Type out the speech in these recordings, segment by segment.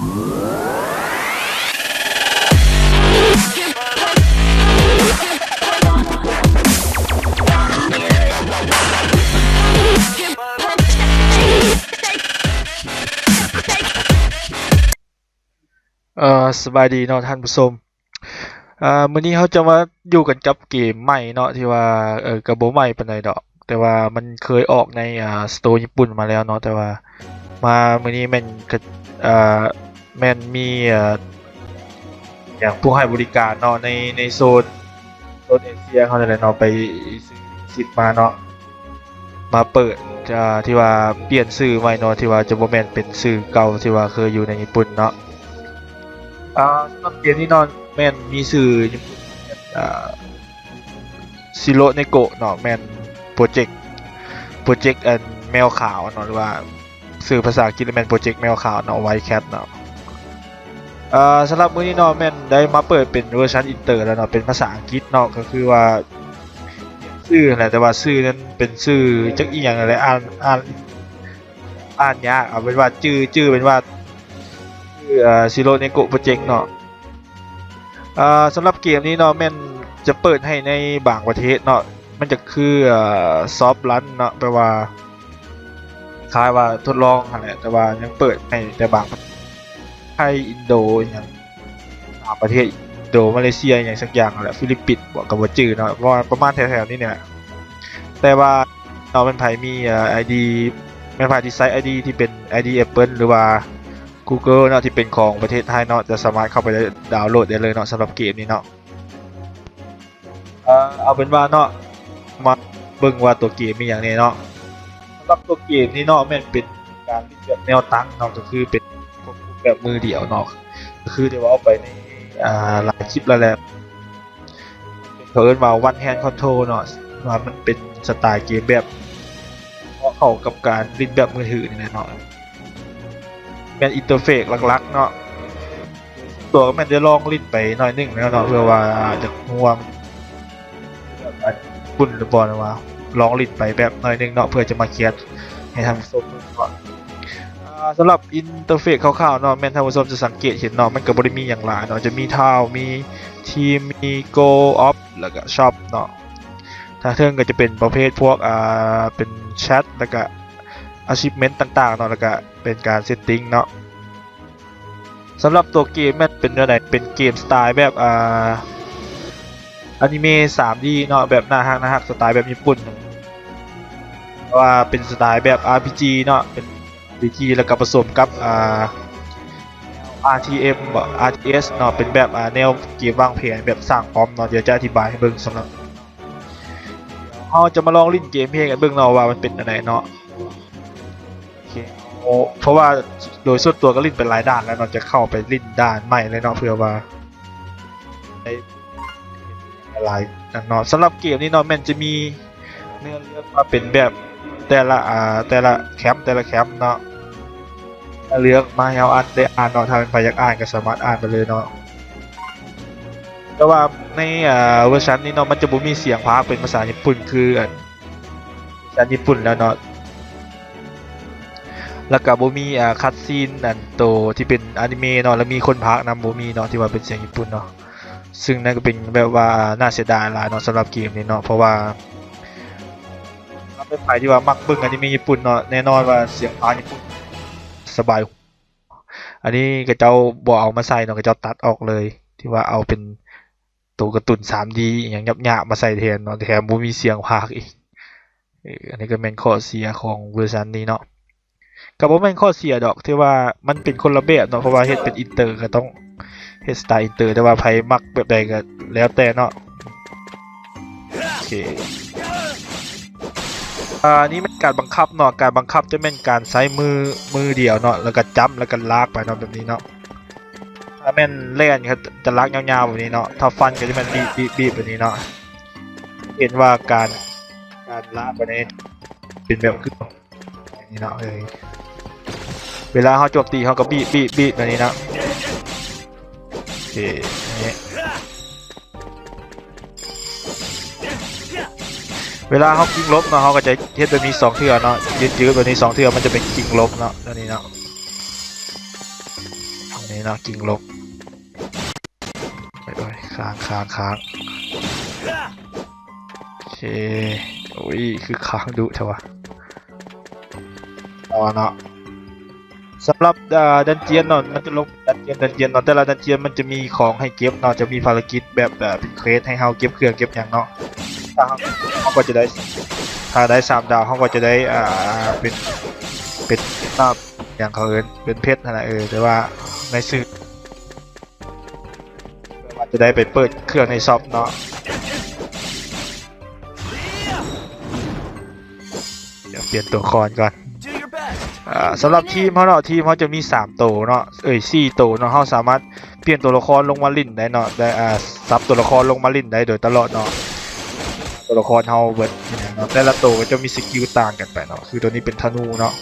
สบายดีเนาะท่านผู้ชมมื้อนี้เราจะมาอยู่กันกับเกมใหม่เนาะที่ว่าก็บ่ใหม่ปานใดดอกแต่ว่ามันเคยออกในสโตร์ญี่ปุ่นมาแล้วเนาะแต่ว่ามามื้อนี้แม่นก็แม่นมีอย่างผู้ให้บริการเนาะในโซนเอเชียเขานั่นแหละเนาะไปซื้อสิทธิ์มาเนาะมาเปิดที่ว่าเปลี่ยนชื่อใหม่เนาะที่ว่าจะบ่แม่นเป็นชื่อเก่าที่ว่าเคยอยู่ในญี่ปุ่นเนาะ สำหรับเกมนี้เนาะแม่นมีชื่อญี่ปุ่นซิโรเนโกะเนาะแม่นโปรเจกต์อันแมวขาวเนาะหรือว่าชื่อภาษาอังกฤษแม่นโปรเจกต์แมวขาวเนาะไวท์แคทเนาะสำหรับมื้อนี้เนาะแม่นได้มาเปิดเป็นเวอร์ชันอินเตอร์แล้วเนาะเป็นภาษาอังกฤษเนาะก็คือว่าชื่อนั่นแหละแต่ว่าชื่อนั้นเป็นชื่อจักอีหยังนั่นแหละอ่านยากเอาเป็นว่าชื่อเป็นว่าซิโรเนโกะโปรเจกต์เนาะสำหรับเกมนี้เนาะแม่นจะเปิดให้ในบางประเทศเนาะมันจะคือซอฟต์รันเนาะแปลว่าคล้ายว่าทดลองนั่นแหละแต่ว่ายังเปิดให้แต่บางไทยอินโดอย่างประเทศอินโดมาเลเซียอย่างสักอย่างแหละฟิลิปปินส์บวกกับว่าจื้อเนาะว่าประมาณแถวๆนี้เนี่ยแต่ว่าเนาะมันไผมีID แม่นไผที่ใช้ ID ที่เป็น ID Apple หรือว่าGoogle เนาะที่เป็นของประเทศไทยเนาะจะสามารถเข้าไปดาวน์โหลดได้เลยเนาะสำหรับเกมนี้เนาะเอาเป็นว่าเนาะมาเบิ่งว่าตัวเกมมีอย่างนี้เนาะสำหรับตัวเกมนี้เนาะแม่นเป็นการเล่นแบบแนวตั้งเนาะก็คือเป็นควบคุมแบบมือเดียวเนาะก็คือได้ว่าเอาไปในหลายคลิปแล้วแหละเพิ่นว่า one hand control เนาะว่ามันเป็นสไตล์เกมแบบเข้ากับการเล่นแบบมือถือนี่แหละเนาะแม่นอินเทอร์เฟซหลักๆเนาะตัวก็แม่นจะลองลิ้นไปหน่อยนึงแล้วเนาะเพื่อว่าจะรู้ว่าปุ่นหรือบ่นะว่าลองลิ้นไปแบบหน่อยนึงเนาะเพื่อจะมาเขียนให้ท่านผู้ชมเบิ่งเนาะสำหรับอินเทอร์เฟซคร่าวๆเนาะแม่นท่านผู้ชมจะสังเกตเห็นเนาะมันก็บ่ได้มีหยังหลายเนาะจะมีทาวมีทีมมีโกออฟแล้วก็ช็อปเนาะถ้าเทิงก็จะเป็นประเภทพวกเป็นแชทแล้วก็achievement ต่างๆเนาะแล้วก็เป็นการเซตติ้งเนาะสำหรับตัวเกมมันเป็นแนวไหนเป็นเกมสไตล์แบบอนิเมะ 3D เนาะแบบน่าฮักสไตล์แบบญี่ปุ่นเพราะว่าเป็นสไตล์แบบ RPG เนาะเป็น RPG แล้วก็ผสมกับRTM บ่ RTS เนาะเป็นแบบแนวเกมวางแผนแบบสร้างพร้อมเนาะเดี๋ยวจะอธิบายให้เบิ่งสำหรับเราจะมาลองเล่นเกมเพลงกันเบิ่งเนาะว่ามันเป็นอะไรเนาะเพราะว่าโดยส่วนตัวก็ลิ้นเป็นหลายด้านแล้วเนาะจะเข้าไปลิ้นด้านใหม่เลยเนาะเพื่อว่าได้หลายเนาะสำหรับเกมนี้เนาะแม่นจะมีเนื้อเรื่องมาเป็นแบบแต่ละแคมป์เนาะเลือกมาให้เราได้อ่านเนาะถ้าเป็นใครอยากอ่านก็สามารถอ่านไปเลยเนาะแต่ว่าในเวอร์ชันนี้เนาะมันจะบ่มีเสียงพากย์เป็นภาษาญี่ปุ่นคือเวอร์ชันญี่ปุ่นแล้วเนาะแล้วก็บ่มีคัตซีนอันโตที่เป็นอนิเมะเนาะแล้วมีคนพากย์นำบ่มีเนาะที่ว่าเป็นเสียงญี่ปุ่นเนาะซึ่งนั่นก็เป็นแบบว่าน่าเสียดายหลายเนาะสำหรับเกมนี้เนาะเพราะว่าถ้าเป็นใครที่ว่ามักเบิ่งอนิเมะญี่ปุ่นเนาะแน่นอนว่าเสียงพากย์ญี่ปุ่นสบายอันนี้ก็เจ้าบ่เอามาใส่เนาะก็เจ้าตัดออกเลยที่ว่าเอาเป็นตัวการ์ตูน 3D อหยังหยาบๆมาใส่แทนเนาะแถมบ่มีเสียงพากย์อีกอันนี้ก็แม่นข้อเสียของเวอร์ชันนี้เนาะก็บ่แม่นข้อเสียดอกที่ว่ามันเป็นคนละแบบเนาะเพราะว่าเฮ็ดเป็นอินเตอร์ก็ต้องเฮ็ดสไตล์อินเตอร์แต่ว่าไผมักแบบใดก็แล้วแต่เนาะโอเคนี่มันการบังคับเนาะการบังคับจะเป็นการใช้มือเดียวเนาะแล้วก็จับแล้วก็ลากไปเนาะแบบนี้เนาะถ้าแม่นเล่นก็จะลากยาวๆแบบนี้เนาะถ้าฟันก็จะเป็นบีบแบบนี้เนาะเห็นว่าการลากไปนี้เป็นแบบคือนี่เนาะเวลาเขาโจมตีเขาก็บีบแบบนี้นะโอเคนี่เวลาเขากิ้งลบเนาะเขาก็จะเฮ็ดแบบนี้2เทื่อเนาะยืดแบบนี้2เทื่อมันจะเป็นกิ้งลบเนาะแบบนี้เนาะ นี่เนาะกิ่งลบไปด้วยค้างโอเคโอ้ยคือค้างดุเถอะวะเอาเนาะสำหรับดันเจียนเนาะมันจะลงดันเจียนเนาะแต่ละดันเจียนมันจะมีของให้เก็บเนาะจะมีภารกิจแบบเป็นเควสให้เฮาเก็บเครื่องเก็บอย่างเนาะถ้าเขาก็จะได้ถ้าได้3 ดาวเขาก็จะได้เป็นหน้าอย่างเขาเป็นเพชรนะแต่ว่าในซื้อมันจะได้ไปเปิดเครื่องในช็อปเนาะเดี๋ยวเปลี่ยนตัวละครก่อนสำหรับทีมเขาเนาะทีมเขาจะมี3 ตัวเนาะ4 ตัวเนาะเขาสามารถเปลี่ยนตัวละครลงมาลิ่นได้เนาะได้ซับตัวละครลงมาลิ่นได้โดยตลอดเนาะตัวละครเขาเบิดเนาะแต่ละตัวก็จะมีสกิลต่างกันไปเนาะคือตัวนี้เป็นธนูเนาะ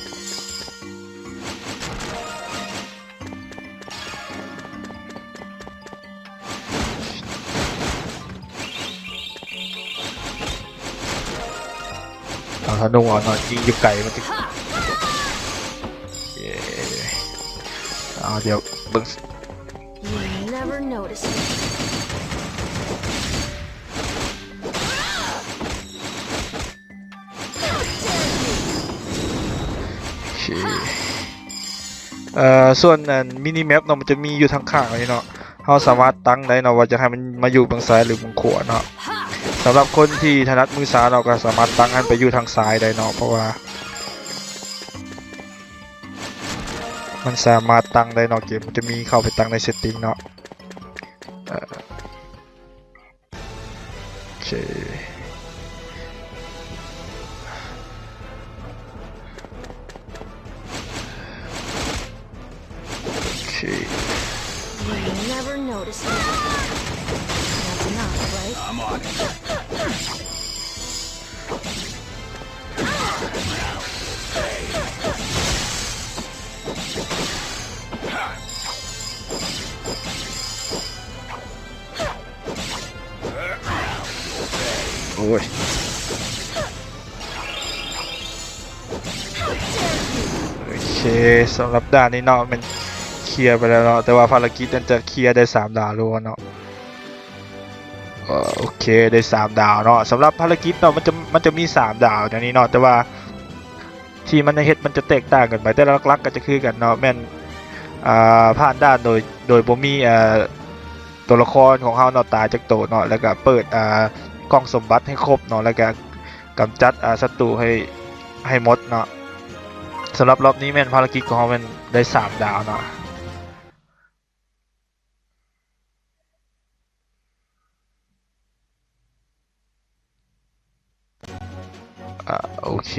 เอาธนูเอาเนาะยิงอยู่ไกลมันจะเดี๋ยวเบิ่ง You never notice me. ส่วนมินิแมปเนาะมันจะมีอยู่ทางข้างนี้เนาะเราสามารถตั้งได้เนาะว่าจะให้มันมาอยู่ทางซ้ายหรือทางขวาเนาะสำหรับคนที่ถนัดมือซ้ายเราก็สามารถตั้งให้ไปอยู่ทางซ้ายได้เนาะเพราะว่ามันสามารถตั้งได้เนาะเกมมันจะมีเข้าไปตั้งในเซตติ้งเนาะโอเคYou never notice me. That's enough, right? I'm on it. โอ้ยโอเคสำหรับด่านนี้เนาะมันเคลียร์ไปแล้วเนาะแต่ว่าภารกิจนั้นจะเคลียร์ได้3 ดาวล้วนเนาะโอเคได้3 ดาวเนาะสำหรับภารกิจเนาะมันจะมี3 ดาวอย่างนี้เนาะแต่ว่าที่มันเฮ็ดมันจะแตกต่างกันไปแต่หลักๆก็จะคือกันเนาะแม่นผ่านด่านโดยบ่มีตัวละครของเฮาเนาะตายจากโตเนาะแล้วก็เปิดกล่องสมบัติให้ครบเนาะแล้วก็กำจัดศัตรูให้หมดเนาะสำหรับรอบนี้แม่นภารกิจของเรามันได้3 ดาวเนาะโอเค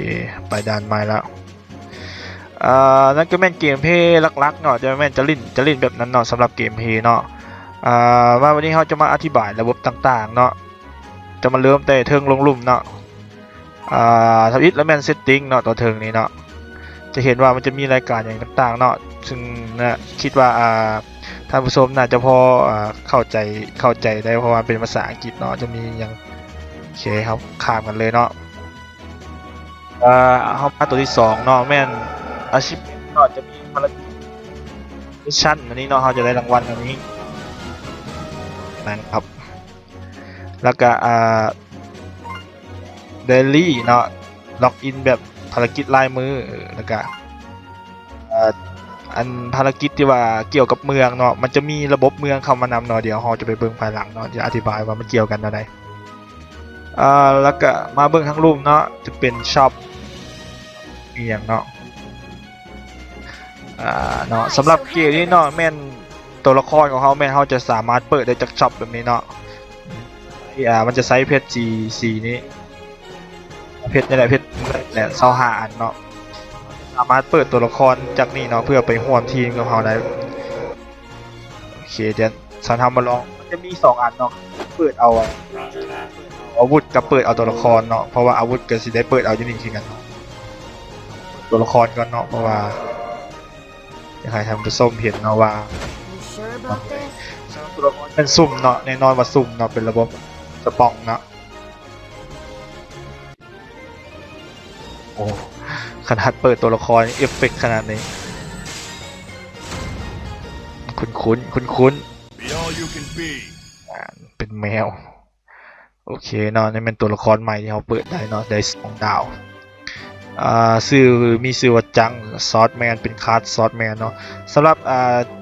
ไปด่านใหม่แล้วนั่นก็แม่นเกมเพลย์ลักๆเนาะจะแม่นจะลิ่นแบบนั้นเนาะสำหรับเกมเพลย์เนาะว่าวันนี้เราจะมาอธิบายระบบต่างๆเนาะจะมาเริ่มแต่เทิงลงลุ่มเนาะทวิตและแมนเซตติ้งเนาะตัวเทิงนี้เนาะจะเห็นว่ามันจะมีรายการอย่างต่างๆเนาะซึ่งนะคิดว่าท่านผู้ชมน่าจะพอเข้าใจได้เพราะว่าเป็นภาษาอังกฤษเนาะจะมีอย่างโอเคครับข้ามกันเลยเนาะเข้ามาตัวที่2เนาะแม่นอาชีพเนาะจะมีภารกิจมิชชั่นอันนี้เนาะเขาจะได้รางวัลอันนี้นะครับแล้วก็เดลี่เนาะล็อกอินแบบภารกิจลายมือแล้วก็อันภารกิจที่ว่าเกี่ยวกับเมืองเนาะมันจะมีระบบเมืองเข้ามานำเนาะเดี๋ยวเราจะไปเบิ่งภายหลังเนาะจะอธิบายว่ามันเกี่ยวกันอะไรแล้วก็มาเบิ่งทั้งรูปเนาะจะเป็นช็อปมีอย่างเนาะเนาะสำหรับเกมนี้เนาะแม่นตัวละครของเขาแม่นเขาจะสามารถเปิดได้จากช็อปแบบนี้เนาะมันจะไซส์เพชรสีนี้เพชรนี่แหละเพชรแหละ25 อันเนาะสามารถเปิดตัวละครจากนี่เนาะเพื่อไปร่วมทีมกับเขาได้โอเคเดี๋ยวฉันทำมาลองมันจะมี2 อันเนาะเปิดเอาอาวุธกับเปิดเอาตัวละครเนาะเพราะว่าอาวุธก็สิได้เปิดเอาอยู่นี่คือกันเนาะตัวละครก่อนเนาะเพราะว่าอยากให้ทำผู้ชมเห็นเนาะว่า You sure about this? ตัวละครเป็นสุ่มเนาะแน่นอนว่าสุ่มเนาะเป็นระบบสปองเนาะโอ้ขนาดเปิดตัวละครเอฟเฟกต์ขนาดนี้โอ คุ้น Be all you can be. เป็นแมวโอเคเนาะนี่เป็นตัวละครใหม่ที่เราเปิดได้เนาะได้2 ดาวมีชื่อว่าจังซอสแมนเป็นคาร์ดซอสแมนเนาะสำหรับ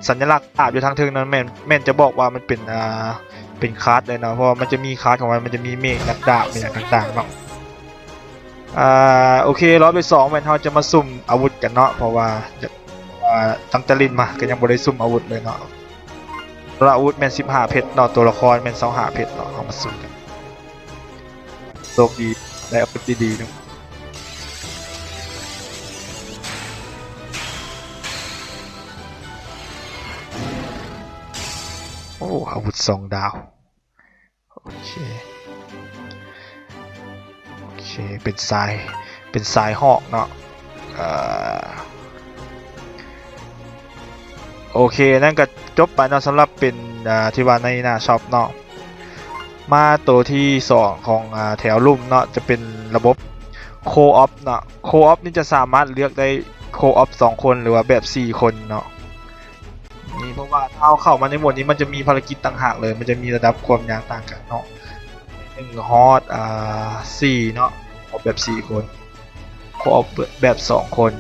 สัญลักษณ์ดาบอยู่ทางทึงนั้นแม่นจะบอกว่ามันเป็นคาร์ดเลยเนาะเพราะว่ามันจะมีคาร์ดของมันจะมีเมฆนักดาบอย่างต่างๆเนาะโอเค102แม่นเราจะมาสุ่มอาวุธกันเนาะเพราะว่าตั้งแต่ลินมาก็ยังบ่ได้สุ่มอาวุธเลยเนาะอาวุธแม่น15เพชรเนาะตัวละครแม่น25เพชรเนาะเอามาสุ่มกันโชคดีได้อาวุธดีๆเนาะโอ้อาวุธ2 ดาวโอเคเป็นสายหอกเนาะโอเคนั่นก็จบไปเนาะสำหรับเป็นที่ว่าในหน้าช็อปเนาะมาตัวที่2ของแถวลุ่มเนาะจะเป็นระบบโคออฟเนาะโคออฟนี่จะสามารถเลือกได้โคออฟ2 คนหรือว่าแบบ4 คนเนาะนี่เพราะว่าถ้าเข้ามาในโหมดนี้มันจะมีภารกิจต่างหากเลยมันจะมีระดับความยากต่างกันเนาะ1 ฮอต4เนาะออกแบบ4 คนโคออฟแบบ2 คน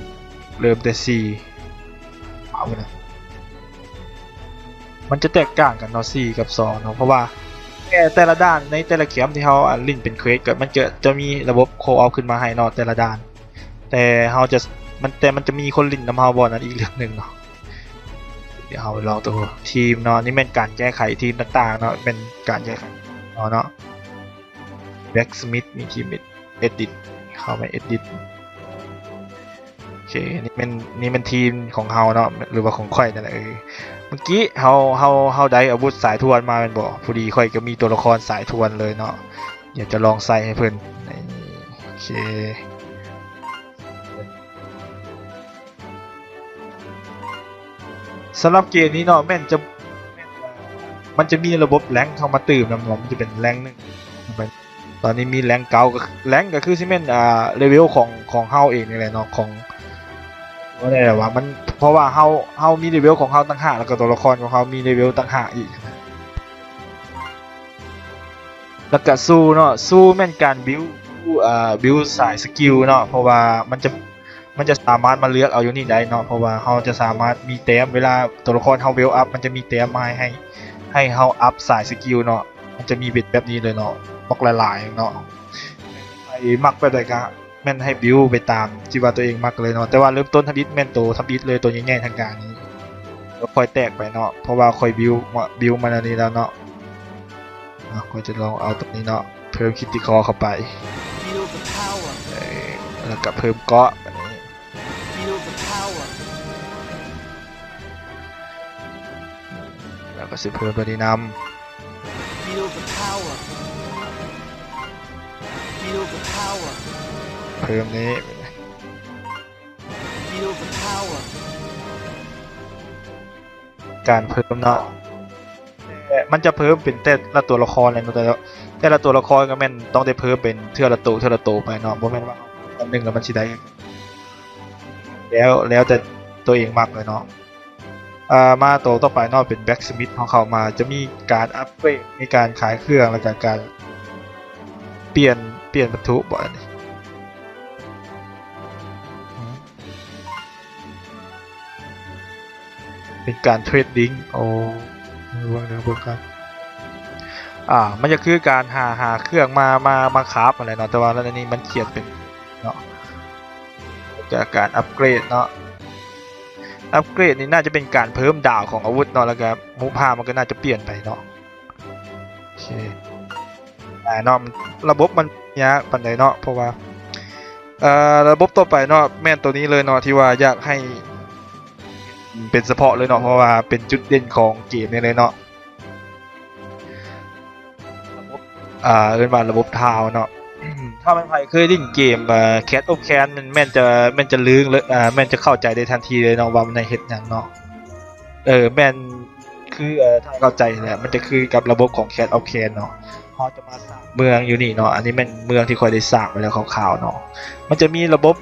เริ่มแต่4เอาไปนะมันจะแตกต่างกันเนาะ4 กับ 2เนาะเพราะว่าแต่ละด้านในแต่ละเกมที่เขาลิงเป็นเควสก็มันจะมีระบบโคออฟขึ้นมาให้เนาะแต่ละด้านแต่มันจะมีคนลิงนำเฮาบ่นั้นอีกเรื่องนึงเนาะเดี๋ยวเราลองตัวทีมเนาะนี่เป็นการแก้ไขทีมต่างๆเนาะเป็นการแก้ไขเนาะแบ็กสมิธมีทีมเอดิตเข้ามาเอดิตโอเคนี่เป็นทีมของเฮาเนาะหรือว่าของข่อยนั่นแหละเมื่อกี้เฮาได้อาวุธสายทวนมาเป็นบ่พอดีค่อยก็มีตัวละครสายทวนเลยเนาะเดี๋ยวจะลองใส่ให้เพิ่นโอเคสำหรับเกมนี้เนาะมันจะมีระบบแรงเข้ามาเติมนำมันจะเป็นแรงนึงตอนนี้มีแรงเก่าก็แรงก็คือซิเมนเลเวลของเฮาเองนี่แหละเนาะของว่าได้ว่ามันเพราะว่าเฮามีเลเวลของเฮาต่างหากแล้วก็ตัวละครของเฮามีเลเวลต่างหากอีกแล้วก็สู้เนาะสู้แม่นการบิวสายสกิลเนาะเพราะว่ามันจะสามารถมาเลือกเอาอยู่นี่ได้เนาะเพราะว่าเฮาจะสามารถมีแต้มเวลาตัวละครเฮาเวลอัพมันจะมีแต้มมาให้เฮาอัพสายสกิลเนาะมันจะมีเบ็ดแบบนี้เลยเนาะมักหลายๆเนาะไอ้มักแบบใดก็แม่นให้บิวไปตามที่ว่าตัวเองมักเลยเนาะแต่ว่าเริ่มต้นทำบิดแม่นโตทำบิดเลยตัวใหญ่ๆทางการนี้แล้วค่อยแตกไปเนาะเพราะว่าค่อยบิวมันอันนี้แล้วเนาะก็จะลองเอาตรงนี้เนาะเพิ่มคิตติคอเข้าไป Feel the power. แล้วก็เพิ่มเกาะแบบนี้ Feel the power. แล้วก็สิเพิ่มตัวนี้น Feel the power. Feel the power. ำเพิ่มนี้ Feel the power. การเพิ่มเนาะมันจะเพิ่มเป็นแต่ละตัวละครเลยเนาะแต่ละตัวละครก็แม่นต้องได้เพิ่มเป็นเทื่อละโตไปเนาะบ่แม่นว่าอันนึงแล้วมันสิได้แล้วแต่ตัวเองมักเลยเนาะมาตัวต่อไปเนาะเป็นแบ็กสมิธของเขามาจะมีการอัปเกรดมีการขายเครื่องแล้วก็การเปลี่ยนวัตถุบ่นี่เป็นการเทรดดิ้งโอ้เบิ่งกันมันจะคือการหาเครื่องมาคราฟอะไรเนาะแต่ว่าแล้วนี้มันเขียนเป็นเนาะจากการอัปเกรดเนาะอัปเกรดนี่น่าจะเป็นการเพิ่มดาวของอาวุธเนาะแล้วก็มูฟมันก็น่าจะเปลี่ยนไปเนาะโอเคเนาะระบบมันยากปานใดเนาะเพราะว่าระบบต่อไปเนาะแม่นตัวนี้เลยเนาะที่ว่าอยากให้เป็นเฉพาะเลยเนาะเพราะว่าเป็นจุดเด่นของเกมนี้เลยเนาะเรียกว่าระบบทาวเนาะถ้ามันใครเคยเล่นเกมCat of Can มันแม่นจะลึกเลยแม่นจะเข้าใจได้ทันทีเลยเนาะว่ามันในเฮ็ดหยังเนาะแม่นคือถ้าเข้าใจเนี่ยมันจะคือกับระบบของ Cat of Can เนาะเฮาจะมาสร้างเมืองอยู่นี่เนาะอันนี้เป็นเมืองที่ค่อยได้สร้างไว้แล้วคร่าวๆเนาะมันจะมีระบบ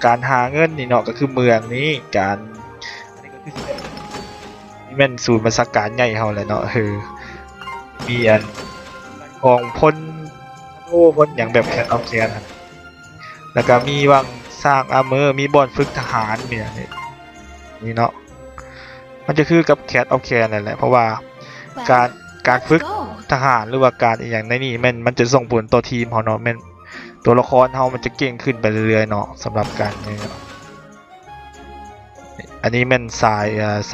การหาเงินนี่เนาะก็คือเมืองนี้การอันนี้ก็คือ นี่แม่นศูนย์บัญชาการใหญ่เฮาแหละเนาะมีอันของพ่นพ่นอย่างแบบแคนออฟแคนแล้วก็มีวังสร้างอาร์เมอร์มีบ่อนฝึกทหารมีอย่างนี่เนาะมันจะคือกับแคทออฟแคนนั่นแหละเพราะว่า Well, การฝึก go. ทหารหรือว่าการอีกอย่างในนี่มันจะส่งผลต่อทีมเฮาเนาะแม่นตัวละครเฮามันจะเก่งขึ้นไปเรื่อยๆเนาะสำหรับการนี้เนาะอันนี้แม่นส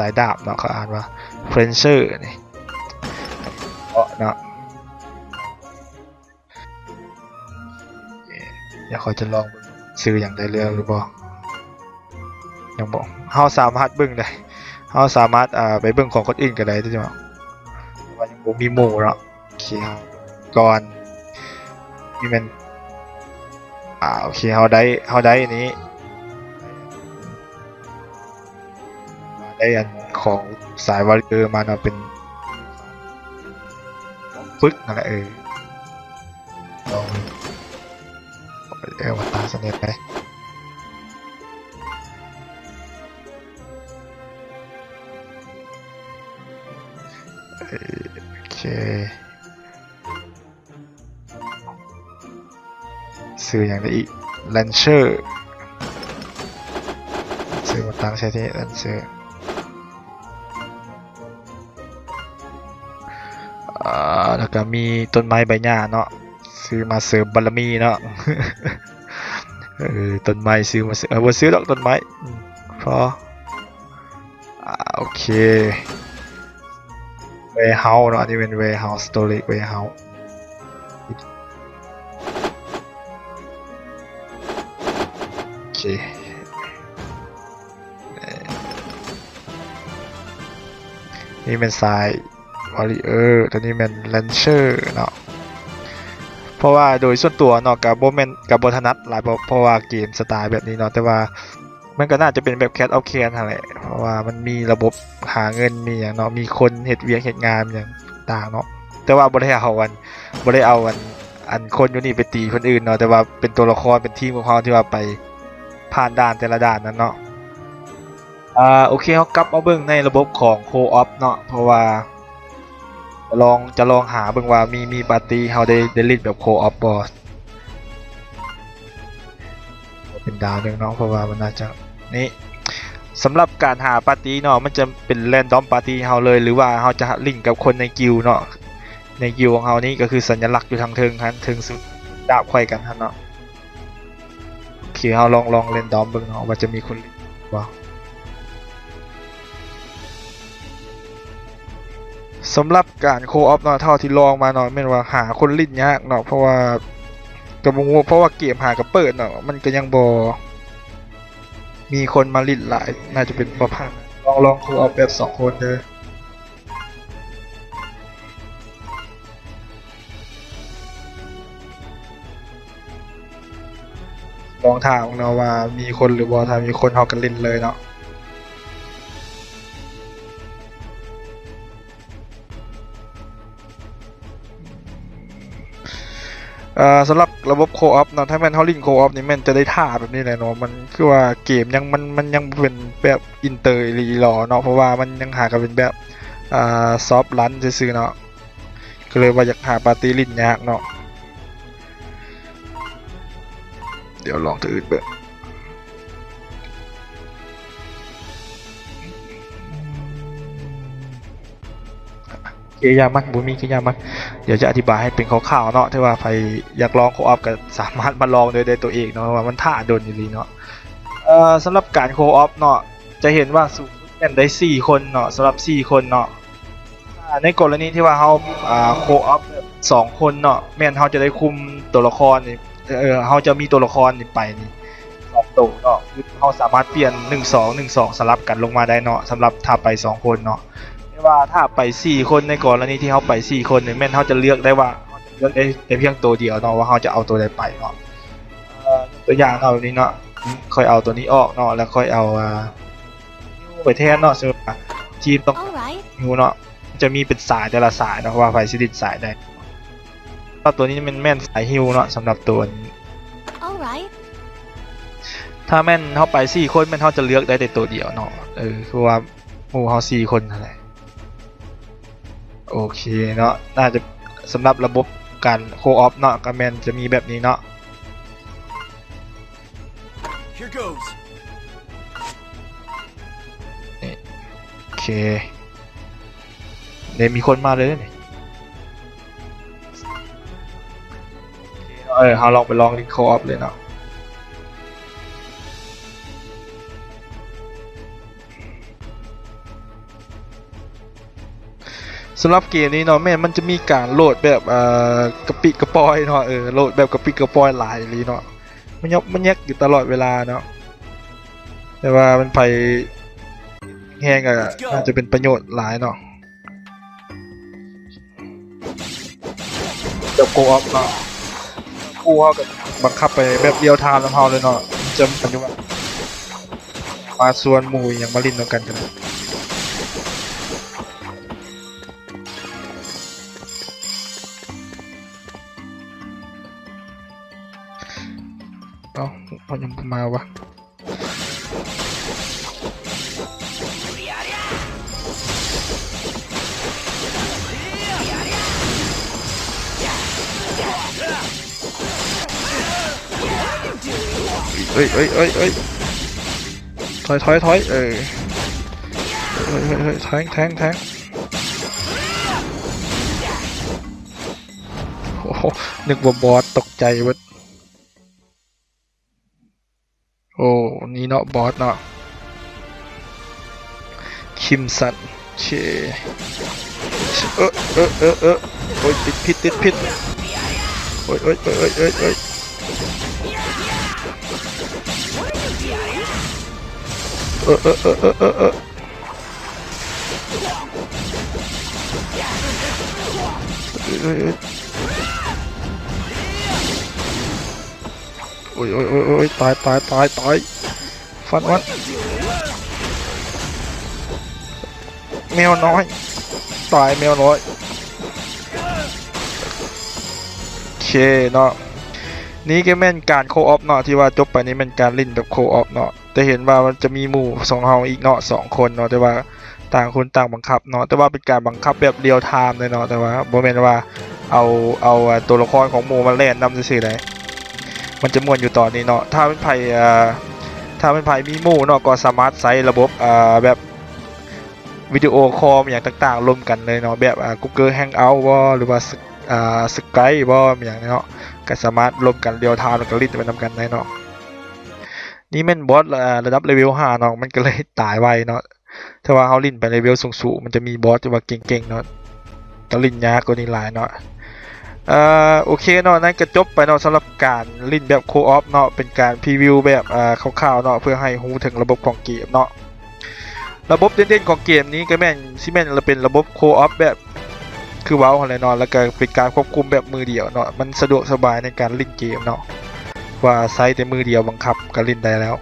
ายดาบเนาะเขาอ่านว่าเฟรนเชอร์นี่เนาะเดี๋ยวเขาจะลองซื้ออย่างได้เรื่องหรือเปล่ายังบอกเฮาสามารถเบิ่งได้เฮาสามารถไปเบิ่งของคนอื่นก็ได้ที่ว่ายังบ่มีหมู่เนาะโอเคเฮาก่อนนี่มันโอเคเฮาได้อันนี้ได้อันของสายวอลเลอร์มาเนาะเป็นฝึกนั่นแหละลองมาตาสนิทไปโอเคซื้ออย่างไรอีกแลนเชอร์ซื้อมาตั้งใช้ที่แลนเชอร์แล้วก็มีต้นไม้ใบหญ้าเนาะซื้อมาเสริมบารมีเนาะ ต้นไม้ซื้อมาบ่ซื้อดอกต้นไม้พอโอเค warehouse เนาะอันนี้เป็น warehouse storage warehouse โอเคนี่เป็นสาย warrior ตัวนี้เป็น rancher เนาะเพราะว่าโดยส่วนตัวเนาะกับโบถนัดหลายเพราะว่าเกมสไตล์แบบนี้เนาะแต่ว่ามันก็น่าจะเป็นแบบ Cat of Can นั่นแหละเพราะว่ามันมีระบบหาเงินมีอย่างเนาะมีคนเฮ็ดเวียกเฮ็ดงานอย่างต่างเนาะแต่ว่าบ่ได้เอาอันคนอยู่นี่ไปตีคนอื่นเนาะแต่ว่าเป็นตัวละครเป็นทีมของเขาที่ว่าไปผ่านด่านแต่ละด่านนั้นเนาะโอเคเฮากลับมาเบิ่งในระบบของ Co-op เนาะเพราะว่าจะลองหาเบิ่งว่ามีปาร์ตี้เฮาได้เล่นแบบโคออฟบ่เป็นดาวนึงเนาะเพราะว่ามันน่าจะนี่สำหรับการหาปาร์ตี้เนาะมันจะเป็นแรนดอมปาร์ตี้เฮาเลยหรือว่าเฮาจะลิงก์กับคนในกิลด์เนาะในกิลด์ของเฮานี่ก็คือสัญลักษณ์อยู่ทางเทิงสุดดาบไขว้กันหั่นเนาะโอเคเฮาลองแรนดอมเบิ่งเนาะว่าจะมีคนลิงก์บ่สำหรับการโคออฟเนาะเท่าที่ลองมาเนาะแม่นว่าหาคนลิ้นยากเนาะเพราะว่าเพราะว่าเกมหากระเปิดเนาะมันก็ยังบ่มีคนมาลิ้นหลายน่าจะเป็นประเภทลองโคออฟแบบ2คนเด้อลองถามเนาะว่ามีคนหรือบ่ถ้ามีคนเฮาก็ลิ้นเลยเนาะสำหรับระบบโคออฟเนาะถ้าแม่นเฮาลิงโคออฟนี่แม่นจะได้ท่าแบบนี้แหละเนาะมันคือว่าเกมมันยังเป็นแบบอินเตอร์รีหรอเนาะเพราะว่ามันยังหากันเป็นแบบซอฟต์รันซื่อๆเนาะก็เลยว่าอยากหาปาร์ตี้ลินยากเนาะเดี๋ยวลองตัวอื่นเบิ่งเกียร์มันบุมีเกียร์มันเดี๋ยวจะอธิบายให้เป็นข่าวๆเนาะที่ว่าใครอยากลองโคออฟก็สามารถมาลองด้วยตัวเองเนาะว่ามันท่าโดนอยู่ดีเนาะสำหรับการโคออฟเนาะจะเห็นว่าสูงเล่นได้4คนเนาะสำหรับ4คนเนาะในกรณีที่ว่าเฮาโคออฟ2คนเนาะแม่นเฮาจะได้คุมตัวละครนี่เฮาจะมีตัวละครนี่ไปนี่2ตัวเนาะคือเฮาสามารถเปลี่ยน1-2 1-2สลับกันลงมาได้เนาะสำหรับถ้าไป2คนเนาะว่าถ้าไป4คนในกรณีที่เขาไป4คนเนี่ยแม่นเขาจะเลือกได้ว่าเขาจะเลือกได้เพียงตัวเดียวเนาะว่าเขาจะเอาตัวใดไปเนาะตัวอย่างเอาแบบนี้เนาะค่อยเอาตัวนี้ออกเนาะแล้วค่อยเอานิ้วไปแทนเนาะสมมุติว่าทีมต้อง Alright. นิ้วเนาะจะมีเป็นสายแต่ละสายเนาะว่าไฟสิดิดสายได้ตัวนี้มันแม่นสายฮิวเนาะสำหรับตัวนี้ Alright. ถ้าแม่นเขาไป4คนแม่นเขาจะเลือกได้แต่ตัวเดียวเนาะคือว่าหมู่เขา4คนนั่นแหละ โอเคเนาะน่าจะสำหรับระบบการโคออฟเนาะก็แม่นจะมีแบบนี้เนาะ Here goes. โอเคเนี่ยมีคนมาเลยนี่เราลองไปลองลิงโคออฟเลยเนาะสำหรับเกมนี้เนาะแม่มันจะมีการโหลดแบบกระปิกระปอยเนาะโหลดแบบกระปิกระปอยหลายเลยเนาะมันแยกอยู่ตลอดเวลาเนาะแต่ว่ามันไปแห้งอะน่าจะเป็นประโยชน์หลายเนาะเดี๋ยวโกออฟเนาะกูเขากับบังคับไปแบบเดียวทางแล้วเขาเลยเนาะจำปัจจุบันมาส่วนหมู่อย่างมาลินเหมือนกันเอ้าเขายังมาวะเอ้ยถอยเฮ้ยแทงโอ้โหนึกว่าบอสตกใจเว้ยโอ้นี่เนาะบอสเนาะคิมสันเชโอ้ยติดพิษโอ้ยโอ้ยตายฟันวันแมวน้อยตายแมวน้อยโอเคเนาะนี่ก็แม่นการโคออฟเนาะที่ว่าจบไปนี่เป็นการเล่นแบบโคออฟเนาะแต่เห็นว่ามันจะมีหมู่สองเฮาอีกเนาะ2 คนเนาะแต่ว่าต่างคนต่างบังคับเนาะแต่ว่าเป็นการบังคับแบบเรียลไทม์เลยเนาะแต่ว่าบ่แม่นว่าเอาตัวละครของหมู่มาเล่นนำซื่อๆได้มันจะม่วนอยู่ตอนนี้เนาะถ้าเป็นไผมีหมู่เนาะก็สามารถใช้ระบบแบบวิดีโอคอลอย่างต่างๆรวมกันเลยเนาะแบบGoogle Hangout บ่หรือว่าSkype บ่อย่างนี้เนาะก็สามารถรวมกันเรียลไทม์แล้วก็ลิงก์ไปนำกันได้เนาะนี่แม่นบอสระดับเลเวล5เนาะมันก็เลยตายไวเนาะถ้าว่าเฮาลินไปเลเวลสูงๆมันจะมีบอสที่ว่าเก่งๆเนาะตะลินยากกว่านี้หลายเนาะโอเคเนาะนั่นก็จบไปเนาะสำหรับการลินแบบโคออฟเนาะเป็นการพรีวิวแบบคร่าวๆเนาะเพื่อให้รู้ถึงระบบของเกมเนาะระบบเด่นๆของเกมนี้ก็แม่นเป็นระบบโคออฟแบบคือว้าวอะไรเนาะแล้วก็เป็นการควบคุมแบบมือเดียวเนาะมันสะดวกสบายในการเล่นเกมเนาะว่าใช้แต่มือเดียวบังคับก็เล่นได้แล้ว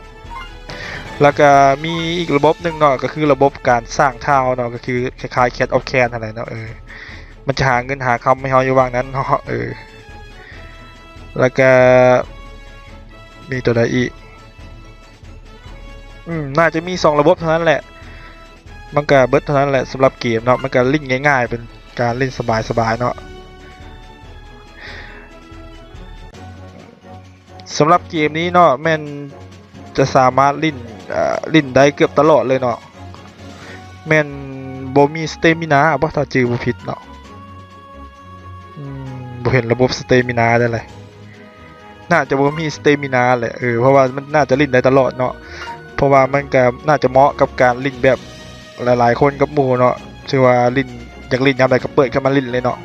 แล้วก็มีอีกระบบหนึ่งเนาะก็คือระบบการสร้างทาวเนาะก็คือคล้ายๆ Cat of Can อะไรเนาะมันจะหาเงินหาคำให้เฮาอยู่ว่างนั้นเนาะแล้วก็มีตัวใดอีกน่าจะมี2ระบบเท่านั้นแหละมันก็เบิดเท่านั้นแหละสำหรับเกมเนาะมันก็เล่นง่ายๆเป็นการเล่นสบายๆเนาะสำหรับเกมนี้เนาะแม่นจะสามารถลิ้นได้เกือบตลอดเลยเนาะแม่นบ่มีสเตมินาบ่ถ้าจื้อบ่ผิดเนาะบ่เห็นระบบสเตมินาได้เลยน่าจะบ่มีสเตมินาแหละเพราะว่ามันน่าจะลิ้นได้ตลอดเนาะเพราะว่ามันก็น่าจะเหมาะกับการลิ้นแบบหลายๆคนกับหมู่เนาะชื่อว่าลิ้นอยากลิ้นยามใดก็เปิดขึ้นมาลิ้นเลยเนาะ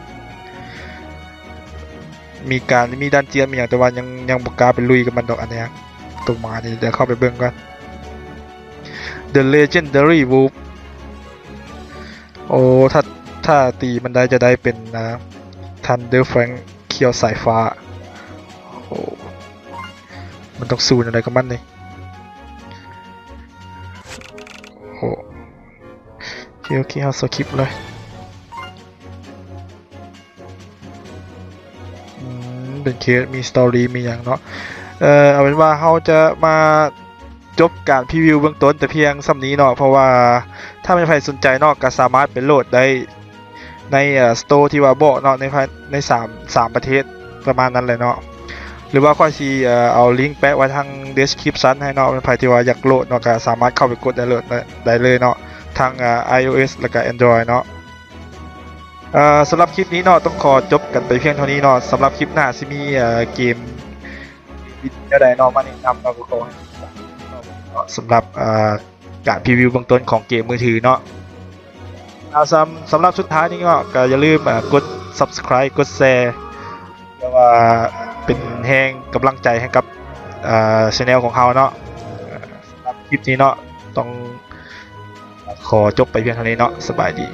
มีดันเจียนมีอย่างแต่ว่ายังบ่กล้าไปลุยกับมันดอกอันเนี้ยตรงมานี่เดี๋ยวเข้าไปเบิ่งก่อน The Legendary Wolf โอ้ถ้าตีมันได้จะได้เป็นThunder Frank เคียวสายฟ้าโอ้มันต้องสู้อะไรกับมันนี่โอ้โอเคเอาสคริปต์เลยเป็นเคสมีสตอรี่มีอย่างเนาะเอาเป็นว่าเขาจะมาจบการพรีวิวเบื้องต้นแต่เพียงส่ำนี้เนาะเพราะว่าถ้าไม่ใครสนใจเนาะก็สามารถไปโหลดได้ ในสโตร์ที่ว่าบอกเนาะใน3ประเทศประมาณนั้นเลยเนาะหรือว่าค่อยสิเอาลิงก์แปะไว้ทาง description ให้เนาะเป็นใครที่ว่าอยากโหลดเนาะก็สามารถเข้าไปกดได้เลยเนาะทาง iOS แล้วก็ Android เนาะสำหรับคลิปนี้เนาะต้องขอจบกันไปเพียงเท่านี้เนาะสำหรับคลิปหน้าสิมีเกมวิดีโอใดเนาะมาแนะนำเนาะก็ขอให้สำหรับการพรีวิวเบื้องต้นของเกมมือถือเนาะสำหรับสุดท้ายนี้ก็อย่าลืมกด subscribe กดแชร์เพื่อว่าเป็นแรงกำลังใจให้กับchannel ของเราเนาะสำหรับคลิปนี้เนาะต้องขอจบไปเพียงเท่านี้เนาะสบายดี